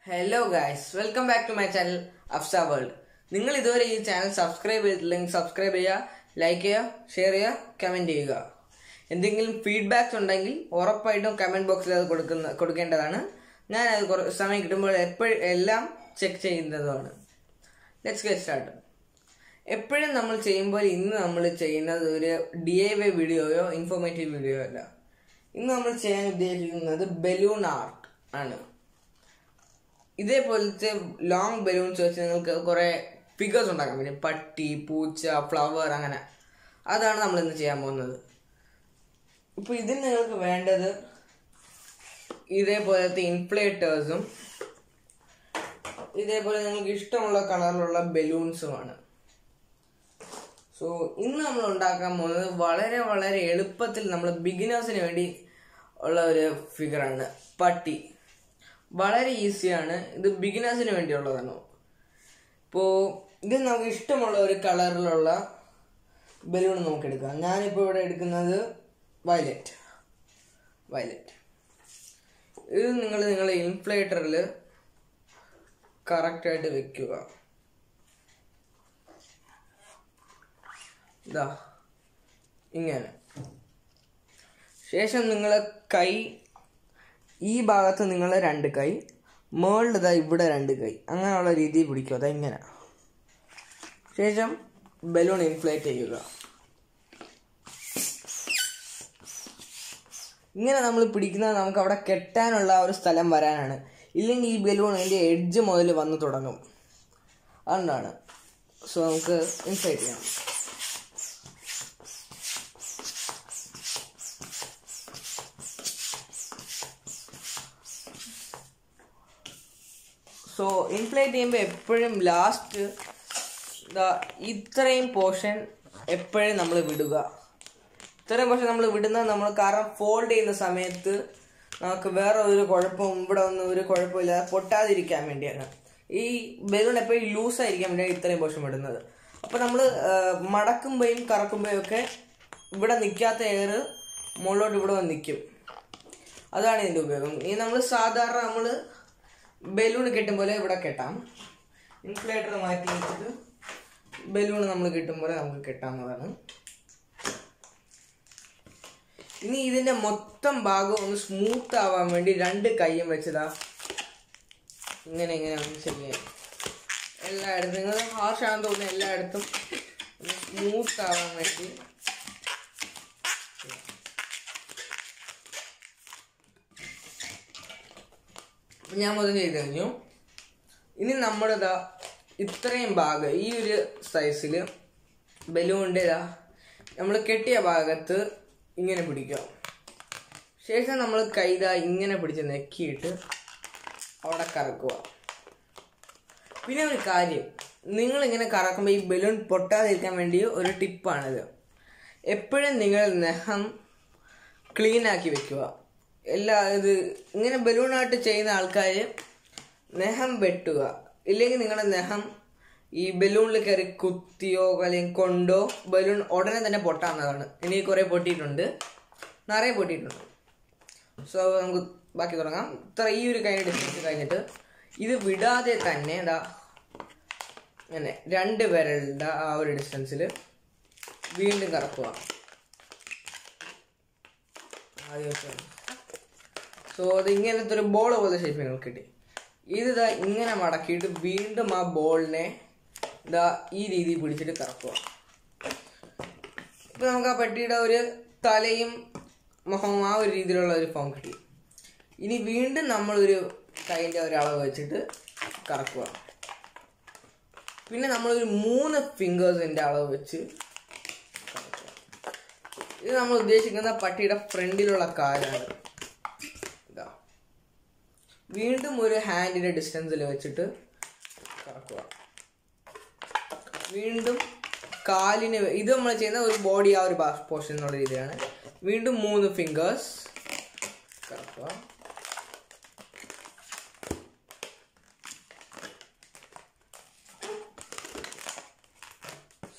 Hello guys, welcome back to my channel AFSA WORLD. നിങ്ങൾ ഇതുവരെ ഈ ചാനൽ സബ്സ്ക്രൈബ് ചെയ്തില്ലെങ്കിൽ സബ്സ്ക്രൈബ് ചെയ്യുക, ലൈക്ക് ചെയ്യുക, ഷെയർ ചെയ്യുക, കമന്റ് ചെയ്യുക. എന്തെങ്കിലും ഫീഡ്ബാക്സ് ഉണ്ടെങ്കിൽ ഉറപ്പായിട്ടും കമന്റ് ബോക്സിൽ അത് കൊടുക്കേണ്ടതാണ്. ഞാൻ അത് സമയം കിട്ടുമ്പോൾ എല്ലാം ചെക്ക് ചെയ്യുന്നതുമാണ്. Let's get start. എപ്പോഴും നമ്മൾ ചെയ്യുമ്പോൾ ഇന്ന് നമ്മൾ ചെയ്യുന്നത് ഒരു DIY വീഡിയോയോ ഇൻഫോർമേറ്റീവ് വീഡിയോയോ അല്ല. ഇന്ന് നമ്മൾ ചെയ്യാൻ ഉദ്ദേശിക്കുന്നത് ബലൂൺ ആർട്ട് ആണ്. ഇതേപോലത്തെ ലോങ് ബലൂൺസ് വെച്ച് നിങ്ങൾക്ക് കുറെ ഫിഗേഴ്സ് ഉണ്ടാക്കാൻ പറ്റും. പട്ടി, പൂച്ച, ഫ്ലവർ, അങ്ങനെ. അതാണ് നമ്മൾ ഇന്ന് ചെയ്യാൻ പോകുന്നത്. ഇപ്പോൾ ഇതിന് നിങ്ങൾക്ക് വേണ്ടത് ഇതേപോലത്തെ ഇൻഫ്ലേറ്റേഴ്സും ഇതേപോലെ നിങ്ങൾക്ക് ഇഷ്ടമുള്ള കളറിലുള്ള ബലൂൺസുമാണ്. സോ ഇന്ന് നമ്മൾ ഉണ്ടാക്കാൻ പോകുന്നത് വളരെ വളരെ എളുപ്പത്തിൽ നമ്മൾ ബിഗിനേഴ്സിന് വേണ്ടി ഉള്ള ഒരു ഫിഗറാണ് പട്ടി. വളരെ ഈസിയാണ്. ഇത് ബിഗിനേഴ്സിന് വേണ്ടിയുള്ളതാണ്. ഇപ്പോൾ ഇത് നമുക്ക് ഇഷ്ടമുള്ള ഒരു കളറിലുള്ള ബലൂൺ നമുക്ക് എടുക്കാം. ഞാനിപ്പോൾ ഇവിടെ എടുക്കുന്നത് വയലറ്റ്. ഇത് നിങ്ങളുടെ ഇൻഫ്ലേറ്ററിൽ കറക്റ്റായിട്ട് വെക്കുക. ഇതാ ഇങ്ങനെ. ശേഷം നിങ്ങളെ കൈ ഈ ഭാഗത്ത് നിങ്ങൾ 2 കൈ, മുകളിൽ ഇതാ ഇവിടെ 2 കൈ, അങ്ങനെയുള്ള രീതിയിൽ പിടിക്കുക. അതാ ഇങ്ങനെ. ശേഷം ബലൂൺ ഇൻഫ്ലേറ്റ് ചെയ്യുക. ഇങ്ങനെ നമ്മൾ പിടിക്കുന്നത് നമുക്ക് അവിടെ കെട്ടാനുള്ള ഒരു സ്ഥലം വരാനാണ്. ഇല്ലെങ്കിൽ ഈ ബലൂൺ അതിൻ്റെ എഡ്ജ് മുതൽ വന്ന് തുടങ്ങും. അതുകൊണ്ടാണ്. സോ നമുക്ക് ഇൻഫ്ലേറ്റ് ചെയ്യാം. സോ ഇൻഫ്ലേറ്റ് ചെയ്യുമ്പോൾ എപ്പോഴും ലാസ്റ്റ് ഇത്രയും പോർഷൻ എപ്പോഴും നമ്മൾ വിടുക. ഇത്രയും പോർഷൻ നമ്മൾ വിടുന്നത് നമ്മൾ കാരണം ഫോൾഡ് ചെയ്യുന്ന സമയത്ത് നമുക്ക് വേറെ ഒരു കുഴപ്പവും ഇവിടെ ഒന്നും ഒരു കുഴപ്പമില്ലാതെ പൊട്ടാതിരിക്കാൻ വേണ്ടിയാണ്. ഈ ബലൂൺ എപ്പോഴും ലൂസായിരിക്കാൻ വേണ്ടിയാണ് ഇത്രയും പോർഷൻ വിടുന്നത്. അപ്പോൾ നമ്മൾ മടക്കുമ്പോഴും കറക്കുമ്പോഴും ഒക്കെ ഇവിടെ നിൽക്കാത്ത എയർ മുകളിലോട്ട് ഇവിടെ വന്ന് നിൽക്കും. അതാണ് ഇതിൻ്റെ ഉപയോഗം. ഈ നമ്മൾ സാധാരണ നമ്മൾ ബലൂൺ കെട്ടും പോലെ ഇവിടെ കെട്ടാം. ഇൻഫ്ലേറ്റർ മാറ്റി വെച്ചിട്ട് ബലൂൺ നമ്മൾ കെട്ടും പോലെ നമുക്ക് കെട്ടാവുന്നതാണ്. ഇനി ഇതിന്റെ മൊത്തം ഭാഗം ഒന്ന് സ്മൂത്ത് ആവാൻ വേണ്ടി 2 കൈയും വെച്ചതാ ഇങ്ങനെ ഒന്ന് ചെയ്യാം. എല്ലായിടത്തും നിങ്ങൾ ഹാർഷാണെന്ന് തോന്നുന്ന എല്ലായിടത്തും ഒന്ന് സ്മൂത്ത് ആവാൻ വേണ്ടി ഞാൻ മുതൽ ചെയ്ത് കഴിഞ്ഞു. ഇനി നമ്മുടെ ഇത്രയും ഭാഗം ഈ ഒരു സൈസിൽ ബലൂണിൻ്റെ നമ്മൾ കെട്ടിയ ഭാഗത്ത് ഇങ്ങനെ പിടിക്കുക. ശേഷം നമ്മൾ കൈ ഇങ്ങനെ പിടിച്ച് നെക്കിയിട്ട് അവിടെ കറക്കുക. പിന്നെ ഒരു കാര്യം, നിങ്ങളിങ്ങനെ കറക്കുമ്പോൾ ഈ ബലൂൺ പൊട്ടാതിരിക്കാൻ വേണ്ടി ഒരു ടിപ്പാണിത്. എപ്പോഴും നിങ്ങൾ നഖം ക്ലീനാക്കി വെക്കുക. ഇത് ഇങ്ങനെ ബലൂണായിട്ട് ചെയ്യുന്ന ആൾക്കാർ നഖം വെട്ടുക. ഇല്ലെങ്കിൽ നിങ്ങളുടെ നഖം ഈ ബലൂണിൽ കയറി കുത്തിയോ അല്ലെങ്കിൽ കൊണ്ടോ ബലൂൺ ഉടനെ തന്നെ പൊട്ടാവുന്നതാണ്. എനിക്ക് കുറേ പൊട്ടിയിട്ടുണ്ട്, നിറയെ പൊട്ടിയിട്ടുണ്ട്. സോ നമുക്ക് ബാക്കി തുടങ്ങാം. ഈ ഒരു കൈയുടെ ഡിസ്റ്റൻസ് കഴിഞ്ഞിട്ട് ഇത് വിടാതെ തന്നെ ഇങ്ങനെ 2 വിരലിൻ്റെ ആ ഒരു ഡിസ്റ്റൻസിൽ വീണ്ടും കറക്കുക. സോ അത് ഇങ്ങനത്തെ ഒരു ബോൾ പോലെ ഷേപ്പ് നിങ്ങൾക്ക് കിട്ടി. ഇത് ഇങ്ങനെ മടക്കിയിട്ട് വീണ്ടും ആ ബോളിനെ ഈ രീതിയിൽ പിടിച്ചിട്ട് കറക്കുക. ഇപ്പം നമുക്ക് ആ പെട്ടിയുടെ ഒരു തലയും മുഖവും ആ ഒരു രീതിയിലുള്ള ഒരു ഫോം കിട്ടി. ഇനി വീണ്ടും നമ്മളൊരു കൈൻ്റെ ഒരു അളവ് വെച്ചിട്ട് കറക്കുക. പിന്നെ നമ്മളൊരു 3 ഫിംഗേഴ്സിൻ്റെ അളവ് വെച്ച് കറക്കുക. ഇത് നമ്മൾ ഉദ്ദേശിക്കുന്ന പട്ടിയുടെ ഫ്രണ്ടിലുള്ള കാലാണ്. വീണ്ടും ഒരു ഹാൻഡിൻ്റെ ഡിസ്റ്റൻസിൽ വെച്ചിട്ട് കറക്കുക. വീണ്ടും കാലിന് ഇത് നമ്മൾ ചെയ്യുന്ന ഒരു ബോഡി ആ ഒരു പോർഷൻ എന്നുള്ള രീതിയാണ്. വീണ്ടും 3 ഫിംഗേഴ്സ് കറക്കുക.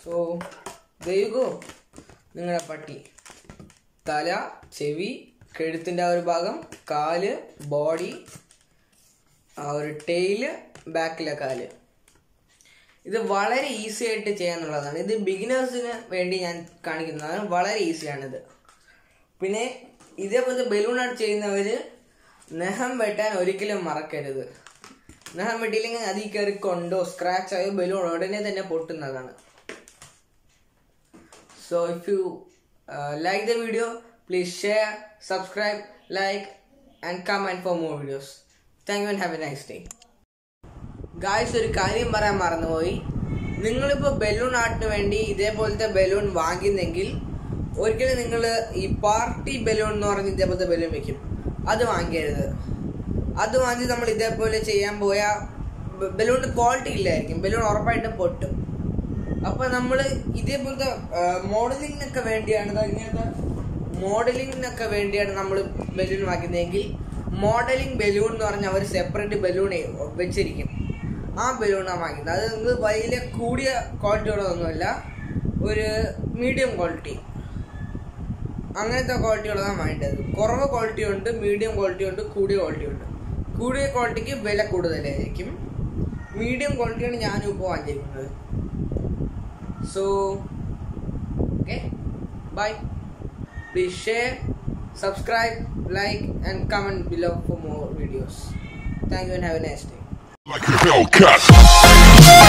സോ there you go, നിങ്ങളുടെ പട്ടി. തല, ചെവി, കഴുത്തിൻ്റെ ആ ഒരു ഭാഗം, കാല്, ബോഡി, ആ ഒരു ടെയില്, ബാക്കിലെ കാല്. ഇത് വളരെ ഈസി ആയിട്ട് ചെയ്യാന്നുള്ളതാണ്. ഇത് ബിഗിനേഴ്സിന് വേണ്ടി ഞാൻ കാണിക്കുന്നതാണ്. വളരെ ഈസിയാണിത്. പിന്നെ ഇതേപോലത്തെ ബലൂൺ ആർട്ട് ചെയ്യുന്നവർ നഖം വെട്ടാൻ ഒരിക്കലും മറക്കരുത്. നഖം വെട്ടിയില്ലെങ്കിൽ അതിൽ കയറി കൊണ്ടോ സ്ക്രാച്ച് ആയോ ബലൂൺ ഉടനെ തന്നെ പൊട്ടുന്നതാണ്. So if you like the video, please share, subscribe, like and comment for more videos. Thank you and have a nice day. Guys, ഒരു കാര്യം പറയാൻ മറന്നുപോയി. നിങ്ങളിപ്പോൾ ബലൂൺ ആർട്ടിന് വേണ്ടി ഇതേപോലത്തെ ബലൂൺ വാങ്ങിയെങ്കിൽ ഒരിക്കലും നിങ്ങൾ ഈ പാർട്ടി ബലൂൺ എന്ന് പറഞ്ഞ് ഇതേപോലത്തെ ബലൂൺ വെക്കും, അത് വാങ്ങിക്കരുത്. അത് വാങ്ങി നമ്മൾ ഇതേപോലെ ചെയ്യാൻ പോയാൽ ബലൂണിന് ക്വാളിറ്റി ഇല്ലായിരിക്കും, ബലൂൺ ഉറപ്പായിട്ടും പൊട്ടും. അപ്പോൾ നമ്മൾ ഇതേപോലത്തെ മോഡലിങ്ങിനൊക്കെ വേണ്ടിയാണ് നമ്മൾ ബലൂൺ വാങ്ങിക്കുന്നതെങ്കിൽ മോഡലിംഗ് ബലൂൺ എന്ന് പറഞ്ഞാൽ അവർ സെപ്പറേറ്റ് ബലൂൺ വെച്ചിരിക്കും. ആ ബലൂണാണ് വാങ്ങിക്കുന്നത്. അത് നിങ്ങൾ വലിയ കൂടിയ ക്വാളിറ്റിയുള്ളതൊന്നുമല്ല, ഒരു മീഡിയം ക്വാളിറ്റി, അങ്ങനത്തെ ക്വാളിറ്റിയുള്ളതാണ് വേണ്ടത്. കുറവ് ക്വാളിറ്റി ഉണ്ട്, മീഡിയം ക്വാളിറ്റി ഉണ്ട്, കൂടിയ ക്വാളിറ്റി ഉണ്ട്. കൂടിയ ക്വാളിറ്റിക്ക് വില കൂടുതലായിരിക്കും. മീഡിയം ക്വാളിറ്റിയാണ് ഞാനും ഇപ്പോൾ വാങ്ങിയിരിക്കുന്നത്. So, okay, bye. Please share, subscribe, like and comment below for more videos. Thank you and have a nice day. Like a Hellcat.